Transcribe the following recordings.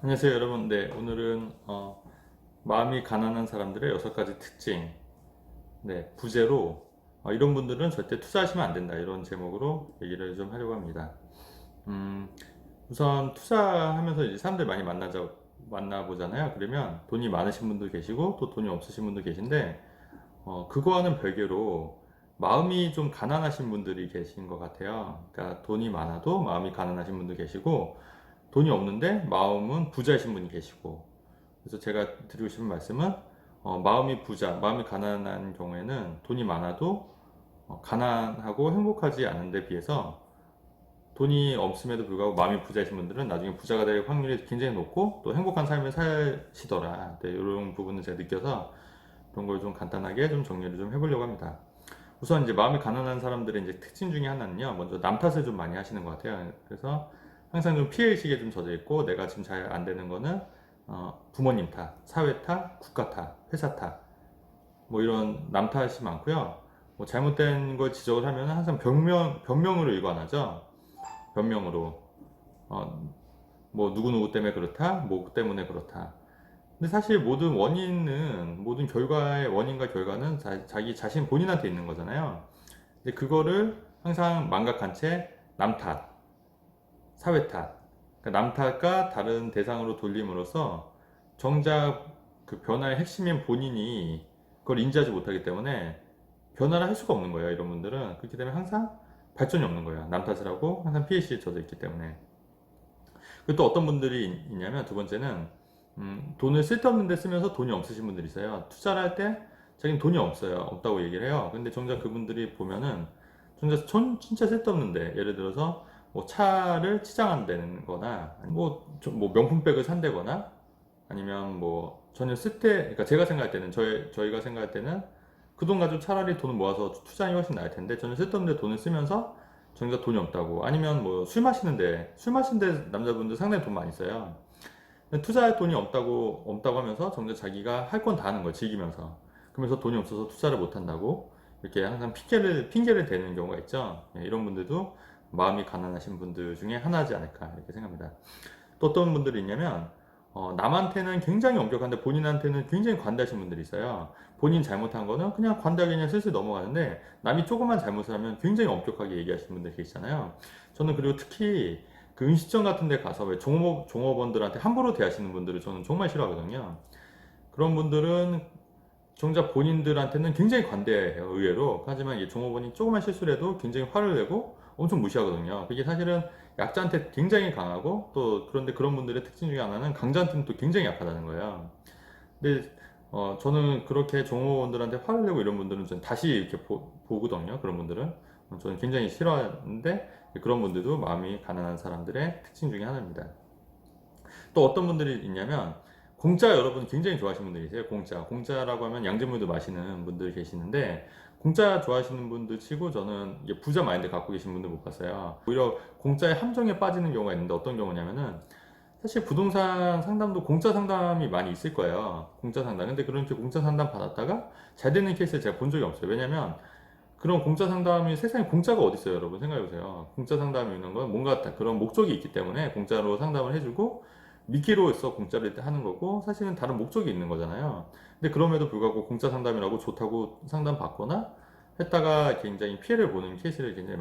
안녕하세요 여러분. 네, 오늘은 마음이 가난한 사람들의 6가지 특징, 네, 부제로 이런 분들은 절대 투자하시면 안 된다, 이런 제목으로 얘기를 좀 하려고 합니다. 음, 우선 투자하면서 이제 사람들 많이 만나보잖아요. 그러면 돈이 많으신 분도 계시고 또 돈이 없으신 분도 계신데, 그거와는 별개로 마음이 좀 가난하신 분들이 계신 것 같아요. 그러니까 돈이 많아도 마음이 가난하신 분도 계시고, 돈이 없는데 마음은 부자이신 분이 계시고. 그래서 제가 드리고 싶은 말씀은, 마음이 부자, 마음이 가난한 경우에는 돈이 많아도 가난하고 행복하지 않은 데 비해서, 돈이 없음에도 불구하고 마음이 부자이신 분들은 나중에 부자가 될 확률이 굉장히 높고 또 행복한 삶을 사시더라. 네, 이런 부분을 제가 느껴서 그런 걸 좀 간단하게 좀 정리를 좀 해보려고 합니다. 우선 이제 마음이 가난한 사람들의 이제 특징 중에 하나는요, 먼저 남 탓을 좀 많이 하시는 것 같아요. 그래서 항상 좀 피해의식에 좀 젖어 있고, 내가 지금 잘 안 되는 거는 부모님 탓, 사회 탓, 국가 탓, 회사 탓, 뭐 이런 남 탓이 많고요. 뭐 잘못된 걸 지적을 하면 항상 변명으로 일관하죠. 변명으로. 뭐 누구누구 때문에 그렇다, 뭐 때문에 그렇다. 근데 사실 모든 결과의 원인과 결과는 자기 자신 본인한테 있는 거잖아요. 근데 그거를 항상 망각한 채 남 탓, 사회 탓, 그러니까 남 탓과 다른 대상으로 돌림으로써 정작 그 변화의 핵심인 본인이 그걸 인지하지 못하기 때문에 변화를 할 수가 없는 거예요. 이런 분들은 그렇기 때문에 항상 발전이 없는 거예요. 남 탓을 하고 항상 피해의식에 젖어 있기 때문에. 그리고 또 어떤 분들이 있냐면, 두 번째는 돈을 쓸데없는 데 쓰면서 돈이 없으신 분들이 있어요. 투자를 할 때 자기는 돈이 없다고 얘기를 해요. 근데 정작 그분들이 보면은 진짜 쓸데없는데, 예를 들어서 뭐 차를 치장한다는 거나 뭐 명품백을 산다거나, 아니면 뭐 전혀 그러니까 제가 생각할 때는, 저희가 생각할 때는 그 돈 가지고 차라리 돈을 모아서 투자하는 게 훨씬 나을 텐데, 전혀 쓸데없는 데 돈을 쓰면서 정작 돈이 없다고. 아니면 뭐 술 마시는데 남자분들 상당히 돈 많이 써요. 투자할 돈이 없다고 하면서 정작 자기가 할 건 다 하는 거예요, 즐기면서. 그러면서 돈이 없어서 투자를 못 한다고 이렇게 항상 핑계를 대는 경우가 있죠. 예, 이런 분들도 마음이 가난하신 분들 중에 하나지 않을까 이렇게 생각합니다. 또 어떤 분들이 있냐면, 남한테는 굉장히 엄격한데 본인한테는 굉장히 관대하신 분들이 있어요. 본인 잘못한 거는 그냥 관대하게 그냥 슬슬 넘어가는데, 남이 조금만 잘못을 하면 굉장히 엄격하게 얘기하시는 분들 계시잖아요. 저는 그리고 특히 그 음식점 같은 데 가서 왜 종업원들한테 함부로 대하시는 분들을 저는 정말 싫어하거든요. 그런 분들은 정작 본인들한테는 굉장히 관대해요, 의외로. 하지만 이 종업원이 조그만 실수를 해도 굉장히 화를 내고 엄청 무시하거든요. 그게 사실은 약자한테 굉장히 강하고, 또 그런데 그런 분들의 특징 중에 하나는 강자한테는 또 굉장히 약하다는 거예요. 근데 저는 그렇게 종업원들한테 화를 내고 이런 분들은 전 다시 이렇게 보거든요. 그런 분들은 저는 굉장히 싫어하는데, 그런 분들도 마음이 가난한 사람들의 특징 중에 하나입니다. 또 어떤 분들이 있냐면, 공짜 여러분 굉장히 좋아하시는 분들이 계세요. 공짜라고 하면 양주물도 마시는 분들 계시는데, 공짜 좋아하시는 분들 치고 저는 이게 부자 마인드 갖고 계신 분들 못 봤어요. 오히려 공짜의 함정에 빠지는 경우가 있는데, 어떤 경우냐면은, 사실 부동산 상담도 공짜 상담이 많이 있을 거예요. 공짜 상담. 근데 그렇게 공짜 상담 받았다가 잘 되는 케이스를 제가 본 적이 없어요. 왜냐면 그런 공짜 상담이, 세상에 공짜가 어디 있어요, 여러분? 생각해보세요. 공짜 상담이 있는 건 뭔가 그런 목적이 있기 때문에 공짜로 상담을 해주고, 미끼로서 공짜를 하는 거고, 사실은 다른 목적이 있는 거잖아요. 근데 그럼에도 불구하고 공짜 상담이라고 좋다고 상담 받거나 했다가 굉장히 피해를 보는 케이스를 굉장히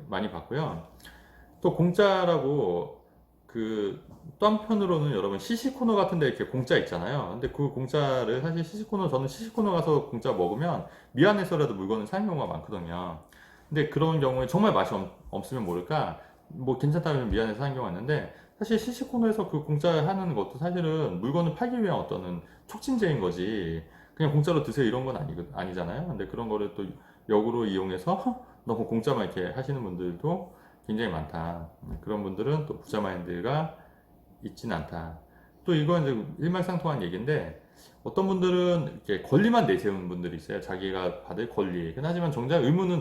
많이 봤고요. 또 공짜라고, 또 한편으로는 여러분 시시코너 같은 데 이렇게 공짜 있잖아요. 근데 그 공짜를, 사실 저는 시시코너 가서 공짜 먹으면 미안해서라도 물건을 사는 경우가 많거든요. 근데 그런 경우에 정말 맛이 없으면 모를까 뭐 괜찮다면 미안해서 사는 경우가 있는데, 사실 시시코너에서 그 공짜 하는 것도 사실은 물건을 팔기 위한 어떤 촉진제인 거지, 그냥 공짜로 드세요 이런 건 아니잖아요. 근데 그런 거를 또 역으로 이용해서 너무 공짜만 이렇게 하시는 분들도 굉장히 많다. 그런 분들은 또 부자 마인드가 있진 않다. 또 이건 이제 일맥상통한 얘기인데, 어떤 분들은 이렇게 권리만 내세우는 분들이 있어요. 자기가 받을 권리. 하지만 정작 의무는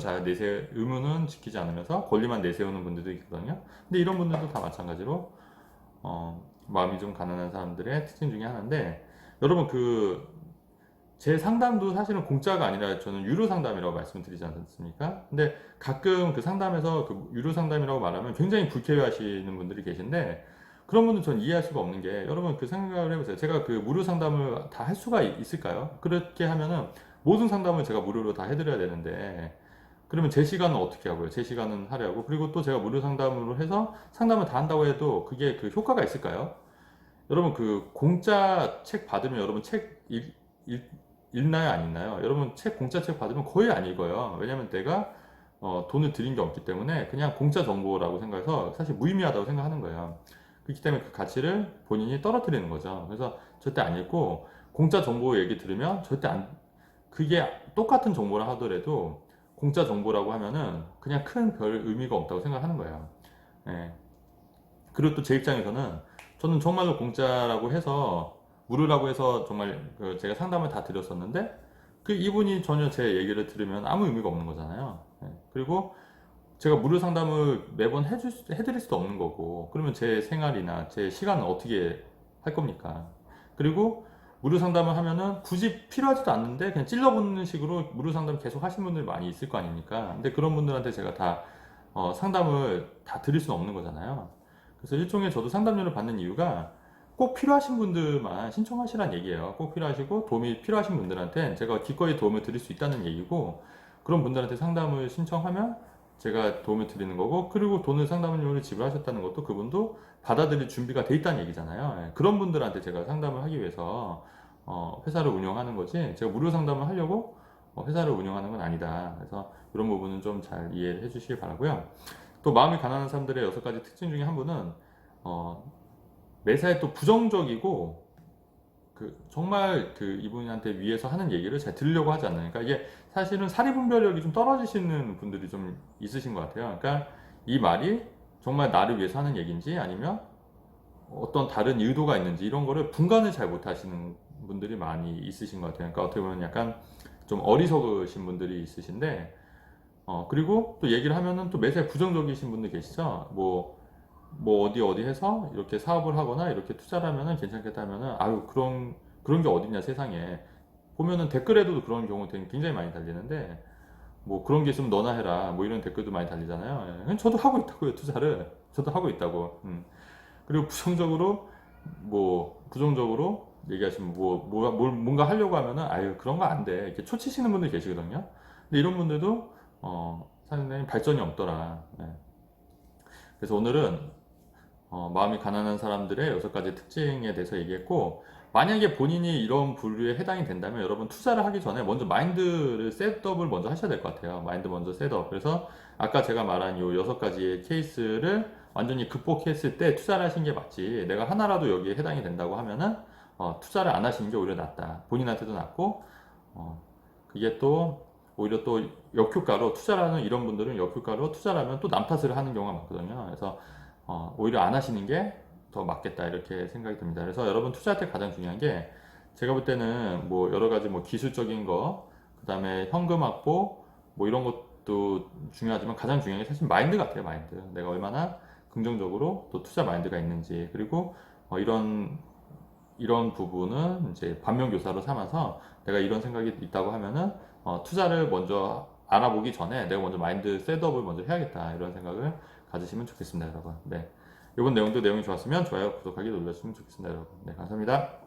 지키지 않으면서 권리만 내세우는 분들도 있거든요. 근데 이런 분들도 다 마찬가지로 마음이 좀 가난한 사람들의 특징 중에 하나인데, 여러분 제 상담도 사실은 공짜가 아니라 저는 유료 상담이라고 말씀드리지 않습니까? 근데 가끔 그 상담에서 그 유료 상담이라고 말하면 굉장히 불쾌해하시는 분들이 계신데, 그런 분은 전 이해할 수가 없는 게, 여러분 그 생각을 해보세요. 제가 그 무료 상담을 다 할 수가 있을까요? 그렇게 하면은 모든 상담을 제가 무료로 다 해드려야 되는데, 그러면 제 시간은 어떻게 하고요? 제 시간은 하려고. 그리고 또 제가 무료 상담으로 해서 상담을 다 한다고 해도 그게 그 효과가 있을까요? 여러분 그 공짜 책 받으면 여러분 책 읽나요? 안 읽나요? 여러분 책 공짜 책 받으면 거의 안 읽어요. 왜냐면 내가 돈을 들인 게 없기 때문에 그냥 공짜 정보라고 생각해서 사실 무의미하다고 생각하는 거예요. 그렇기 때문에 그 가치를 본인이 떨어뜨리는 거죠. 그래서 절대 안 읽고, 공짜 정보 얘기 들으면 절대 안, 그게 똑같은 정보라 하더라도 공짜 정보라고 하면은 그냥 큰 별 의미가 없다고 생각하는 거예요. 예. 그리고 또 제 입장에서는 저는 정말로 공짜라고 해서, 무료라고 해서 정말 그 제가 상담을 다 드렸었는데 그 이분이 전혀 제 얘기를 들으면 아무 의미가 없는 거잖아요. 예. 그리고 제가 무료 상담을 매번 해드릴 수도 없는 거고, 그러면 제 생활이나 제 시간은 어떻게 할 겁니까? 그리고 무료 상담을 하면은 굳이 필요하지도 않는데 그냥 찔러붙는 식으로 무료 상담 계속 하신 분들이 많이 있을 거 아닙니까? 근데 그런 분들한테 제가 다 상담을 다 드릴 수는 없는 거잖아요. 그래서 일종의 저도 상담료를 받는 이유가 꼭 필요하신 분들만 신청하시란 얘기예요. 꼭 필요하시고 도움이 필요하신 분들한테 제가 기꺼이 도움을 드릴 수 있다는 얘기고, 그런 분들한테 상담을 신청하면 제가 도움을 드리는 거고, 그리고 돈을 상담료를 지불하셨다는 것도 그분도 받아들일 준비가 돼 있다는 얘기잖아요. 예, 그런 분들한테 제가 상담을 하기 위해서 회사를 운영하는 거지, 제가 무료 상담을 하려고 회사를 운영하는 건 아니다. 그래서 이런 부분은 좀 잘 이해해 주시기 바라고요. 또 마음이 가난한 사람들의 6가지 특징 중에 한 분은 매사에 또 부정적이고, 그 정말 그 이분한테 위해서 하는 얘기를 잘 들으려고 하지 않는, 그러니까 이게 사실은 사리분별력이 좀 떨어지시는 분들이 좀 있으신 것 같아요. 그러니까 이 말이 정말 나를 위해서 하는 얘기인지 아니면 어떤 다른 의도가 있는지 이런 거를 분간을 잘 못하시는 분들이 많이 있으신 것 같아요. 그러니까 어떻게 보면 약간 좀 어리석으신 분들이 있으신데, 그리고 또 얘기를 하면은 또 매사에 부정적이신 분들 계시죠. 뭐 어디 해서 이렇게 사업을 하거나 이렇게 투자를 하면은 괜찮겠다 하면은, 아유 그런 게 어딨냐 세상에. 보면은 댓글에도 그런 경우 굉장히 많이 달리는데, 뭐 그런 게 있으면 너나 해라 뭐 이런 댓글도 많이 달리잖아요. 예. 저도 하고 있다고요, 투자를. 저도 하고 있다고. 그리고 부정적으로 얘기하시면 뭔가 하려고 하면은 아유 그런 거 안 돼 이렇게 초치시는 분들 계시거든요. 근데 이런 분들도 상당히 발전이 없더라. 예. 그래서 오늘은 마음이 가난한 사람들의 6가지 특징에 대해서 얘기했고, 만약에 본인이 이런 분류에 해당이 된다면 여러분 투자를 하기 전에 먼저 마인드를 셋업을 먼저 하셔야 될 것 같아요. 마인드 먼저 셋업. 그래서 아까 제가 말한 이 6가지의 케이스를 완전히 극복했을 때 투자를 하신 게 맞지, 내가 하나라도 여기에 해당이 된다고 하면은 투자를 안 하시는 게 오히려 낫다. 본인한테도 낫고, 그게 또 오히려 또 역효과로, 투자라는 이런 분들은 역효과로 투자를 하면 또 남 탓을 하는 경우가 많거든요. 그래서 오히려 안 하시는 게 더 맞겠다 이렇게 생각이 듭니다. 그래서 여러분 투자할 때 가장 중요한 게, 제가 볼 때는 뭐 여러 가지 뭐 기술적인 거, 그다음에 현금 확보 뭐 이런 것도 중요하지만 가장 중요한 게 사실 마인드 같아요. 마인드. 내가 얼마나 긍정적으로 또 투자 마인드가 있는지, 그리고 이런 부분은 이제 반면교사로 삼아서 내가 이런 생각이 있다고 하면은 투자를 먼저 알아보기 전에 내가 먼저 마인드 셋업을 먼저 해야겠다 이런 생각을 가지시면 좋겠습니다, 여러분. 네. 이번 내용도 내용이 좋았으면 좋아요, 구독하기 눌러주시면 좋겠습니다, 여러분. 네, 감사합니다.